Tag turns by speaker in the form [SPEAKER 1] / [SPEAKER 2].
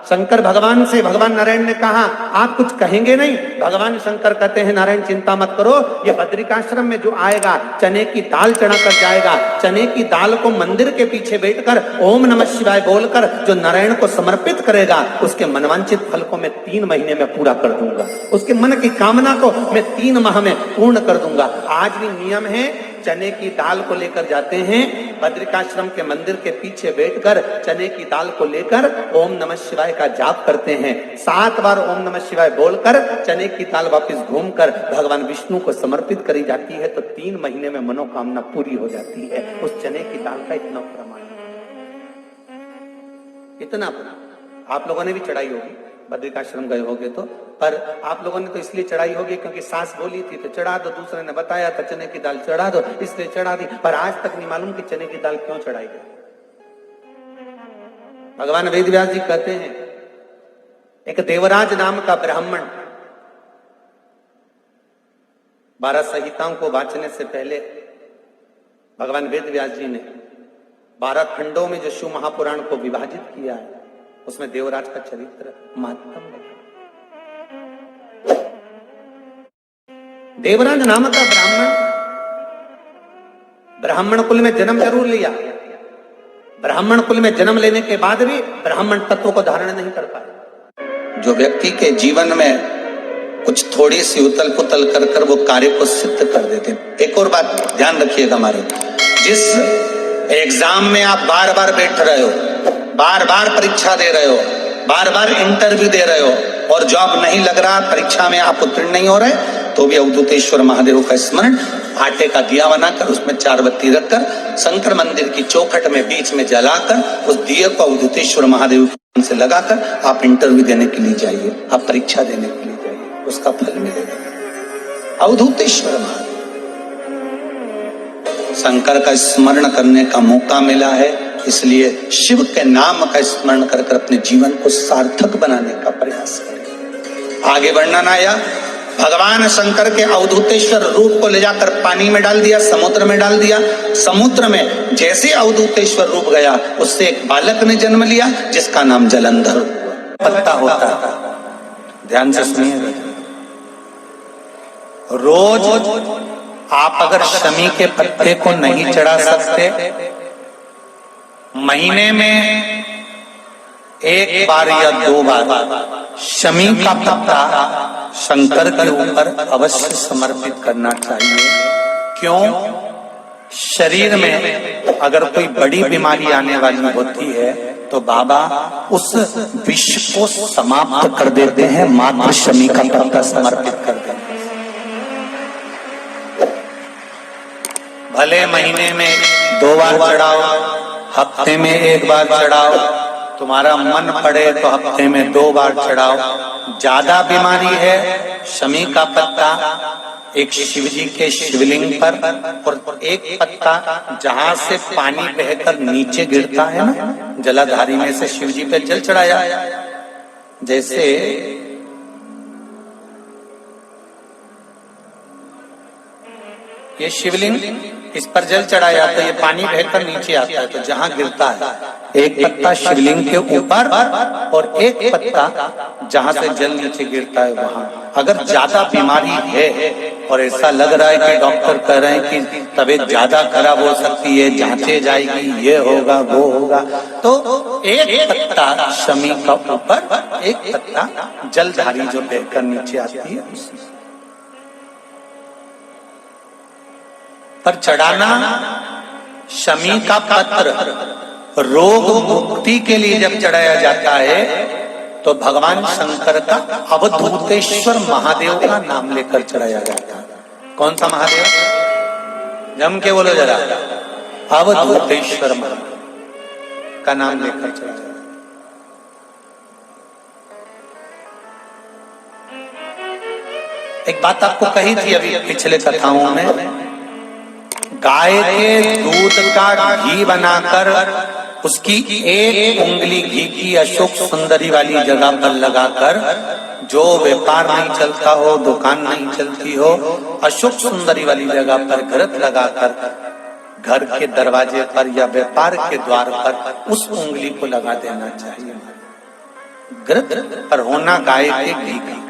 [SPEAKER 1] शंकर भगवान से, भगवान नारायण ने कहा आप कुछ कहेंगे नहीं? भगवान शंकर कहते हैं नारायण चिंता मत करो, ये बद्रिकाश्रम में जो आएगा चने की दाल चढ़ा कर जाएगा, चने की दाल को मंदिर के पीछे बैठकर ओम नमः शिवाय बोलकर जो नारायण को समर्पित करेगा उसके मनवांछित फल को मैं 3 महीने में पूरा कर दूंगा, उसके मन की कामना को मैं 3 माह में पूर्ण कर दूंगा। आज भी नियम है, चने की दाल को लेकर जाते हैं, बद्रिकाश्रम के मंदिर के पीछे बैठकर चने की दाल को लेकर ओम नमः शिवाय का जाप करते हैं। 7 बार ओम नमः शिवाय बोलकर चने की दाल वापस घूमकर भगवान विष्णु को समर्पित करी जाती है तो 3 महीने में मनोकामना पूरी हो जाती है। उस चने की दाल का इतना प्रमाण, इतना प्रमाण। आप लोगों ने भी चढ़ाई होगी, बद्रिकाश्रम गए होगे तो, पर आप लोगों ने तो इसलिए चढ़ाई होगी क्योंकि सास बोली थी तो चढ़ा दो, दूसरे ने बताया था चने की दाल चढ़ा दो इसलिए चढ़ा दी, पर आज तक नहीं मालूम कि चने की दाल क्यों चढ़ाई गई। भगवान वेदव्यास जी कहते हैं एक देवराज नाम का ब्राह्मण 12 संहिताओं को वाचने से पहले भगवान वेदव्यास जी ने 12 खंडों में जो शिव महापुराण को विभाजित किया है उसमें देवराज का चरित्र महत्तम है। देवराज नाम का ब्राह्मण कुल में जन्म जरूर लिया, ब्राह्मण कुल में जन्म लेने के बाद भी ब्राह्मण तत्व को धारण नहीं कर पाया। जो व्यक्ति के जीवन में कुछ थोड़ी सी उतल पुतल कर कर वो कार्य को सिद्ध कर देते हैं। एक और बात ध्यान रखिएगा, हमारे जिस एग्जाम में आप बार बार बैठ रहे हो, बार बार परीक्षा दे रहे हो, बार बार इंटरव्यू दे रहे हो और जॉब नहीं लग रहा, परीक्षा में आप उत्तीर्ण नहीं हो रहे, तो भी अवधूतेश्वर महादेव का स्मरण आटे का दिया बनाकर उसमें 4 बत्ती रखकर शंकर मंदिर की चौखट में बीच में जलाकर उस दिए को अवधूतेश्वर महादेव से लगाकर आप इंटरव्यू देने के लिए जाइए, आप परीक्षा देने के लिए जाइए, उसका फल मिलेगा। अवधूतेश्वर महादेव, शंकर का स्मरण करने का मौका मिला है, इसलिए शिव के नाम का स्मरण कर कर अपने जीवन को सार्थक बनाने का प्रयास करें। आगे वर्णन आया, भगवान शंकर के अवधूतेश्वर रूप को ले जाकर पानी में डाल दिया, समुद्र में डाल दिया। समुद्र में जैसे अवधूतेश्वर रूप गया उससे एक बालक ने जन्म लिया जिसका नाम जलंधर हुआ। पत्ता होता है, ध्यान से सुनिए, रोज आप अगर शमी के पत्ते को नहीं चढ़ा सकते, महीने में 1 बार या 2 बार शमी का पत्ता शंकर के ऊपर अवश्य समर्पित करना चाहिए। क्यों? शरीर में अगर कोई बड़ी बीमारी आने वाली होती है तो बाबा उस विष को समाप्त कर देते हैं, मात्र शमी का पत्ता समर्पित कर देते हैं। भले महीने में 2 बार चढ़ाओ, हफ्ते में 1 बार चढ़ाओ, तुम्हारा मन पड़े तो हफ्ते में 2 बार चढ़ाओ। ज्यादा बीमारी है, शमी का पत्ता एक शिव जी के शिवलिंग पर और एक पत्ता जहां से पानी बहकर नीचे गिरता है ना, जलाधारी में से शिव जी पे जल चढ़ाया। जैसे ये शिवलिंग, इस पर जल चढ़ाया तो ये पानी बहकर नीचे आता है, तो जहां गिरता है एक पत्ता शिवलिंग के ऊपर और एक पत्ता जहां से जल नीचे गिरता है वहां। अगर ज्यादा बीमारी है और ऐसा लग रहा है कि डॉक्टर कह रहे हैं कि तबीयत ज्यादा खराब हो सकती है, जांचे जाएगी, ये होगा वो होगा, तो एक पत्ता शमी का ऊपर, एक पत्ता जलधारी जो बहकर नीचे आती है पर चढ़ाना। शमी का पत्र रोग मुक्ति के लिए जब चढ़ाया जाता है तो भगवान शंकर का अवधूतेश्वर महादेव का नाम लेकर चढ़ाया जाता है। कौन सा महादेव? जम के बोलो जरा, अवधूतेश्वर महादेव का नाम लेकर चढ़ाया जाता है। एक बात आपको कही थी अभी पिछले कथाओं में, गाय के दूध का घी बनाकर उसकी 1 उंगली घी की अशोक सुंदरी वाली जगह पर लगाकर, जो व्यापार नहीं चलता हो, दुकान नहीं चलती हो, अशोक सुंदरी वाली जगह पर घृत लगाकर घर के दरवाजे पर या व्यापार के द्वार पर उस उंगली को लगा देना चाहिए। घृत पर होना गाय के घी का।